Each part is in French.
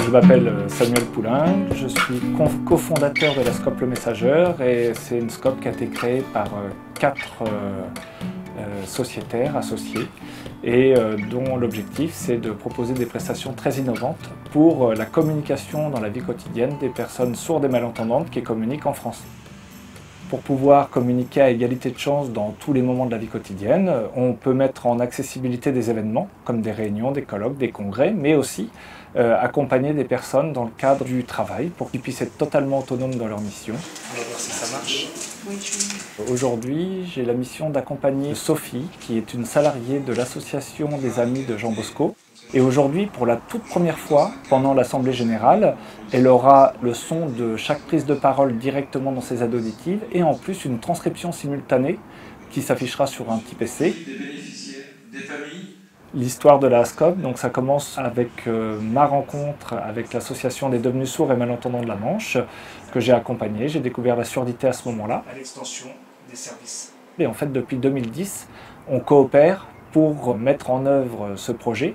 Je m'appelle Samuel Poulain, je suis cofondateur de la Scope Le Messageur et c'est une Scope qui a été créée par 4 sociétaires associés et dont l'objectif c'est de proposer des prestations très innovantes pour la communication dans la vie quotidienne des personnes sourdes et malentendantes qui communiquent en France. Pour pouvoir communiquer à égalité de chance dans tous les moments de la vie quotidienne, on peut mettre en accessibilité des événements comme des réunions, des colloques, des congrès, mais aussi accompagner des personnes dans le cadre du travail pour qu'ils puissent être totalement autonomes dans leur mission. On va voir si ça marche. Aujourd'hui, j'ai la mission d'accompagner Sophie, qui est une salariée de l'association des Amis de Jean Bosco. Et aujourd'hui, pour la toute première fois, pendant l'Assemblée Générale, elle aura le son de chaque prise de parole directement dans ses aides auditives et en plus une transcription simultanée qui s'affichera sur un petit PC. L'histoire de la Scope, donc ça commence avec ma rencontre avec l'association des devenus sourds et malentendants de la Manche, que j'ai accompagné. J'ai découvert la surdité à ce moment-là. À l'extension des services. Et en fait, depuis 2010, on coopère pour mettre en œuvre ce projet.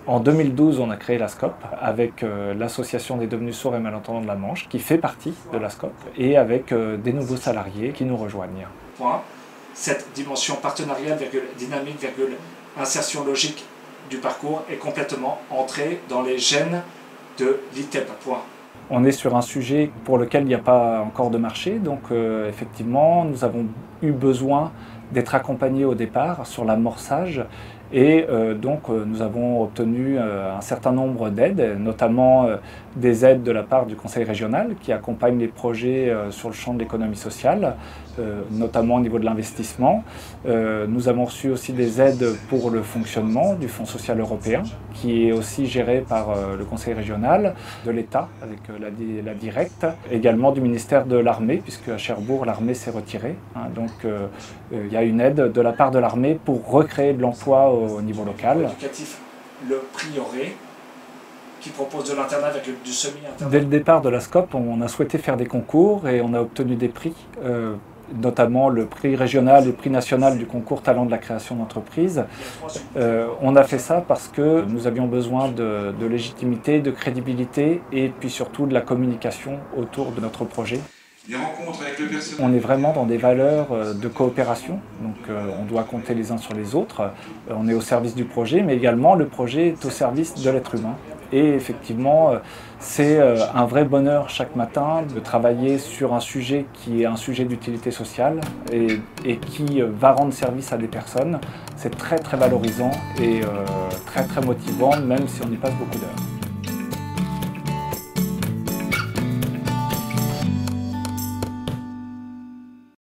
En 2012, on a créé la Scope avec l'association des devenus sourds et malentendants de la Manche, qui fait partie de la Scope, et avec des nouveaux salariés qui nous rejoignent. Cette dimension partenariale, dynamique, insertion logique du parcours est complètement entrée dans les gènes de l'ITEP. On est sur un sujet pour lequel il n'y a pas encore de marché, donc effectivement, nous avons eu besoin d'être accompagnés au départ sur l'amorçage et donc nous avons obtenu un certain nombre d'aides, notamment des aides de la part du Conseil régional qui accompagne les projets sur le champ de l'économie sociale, notamment au niveau de l'investissement. Nous avons reçu aussi des aides pour le fonctionnement du Fonds social européen qui est aussi géré par le Conseil régional, de l'État avec la directe, également du ministère de l'Armée puisque à Cherbourg l'armée s'est retirée. Donc il y a une aide de la part de l'armée pour recréer de l'emploi au niveau local. L'éducatif, le Prieuré, qui propose de l'internat avec du semi-internat. Dès le départ de la Scope, on a souhaité faire des concours et on a obtenu des prix, notamment le prix régional et le prix national du concours Talent de la création d'entreprise. On a fait ça parce que nous avions besoin de légitimité, de crédibilité et puis surtout de la communication autour de notre projet. On est vraiment dans des valeurs de coopération, donc on doit compter les uns sur les autres, on est au service du projet, mais également le projet est au service de l'être humain. Et effectivement, c'est un vrai bonheur chaque matin de travailler sur un sujet qui est un sujet d'utilité sociale et qui va rendre service à des personnes. C'est très très valorisant et très très motivant, même si on y passe beaucoup d'heures.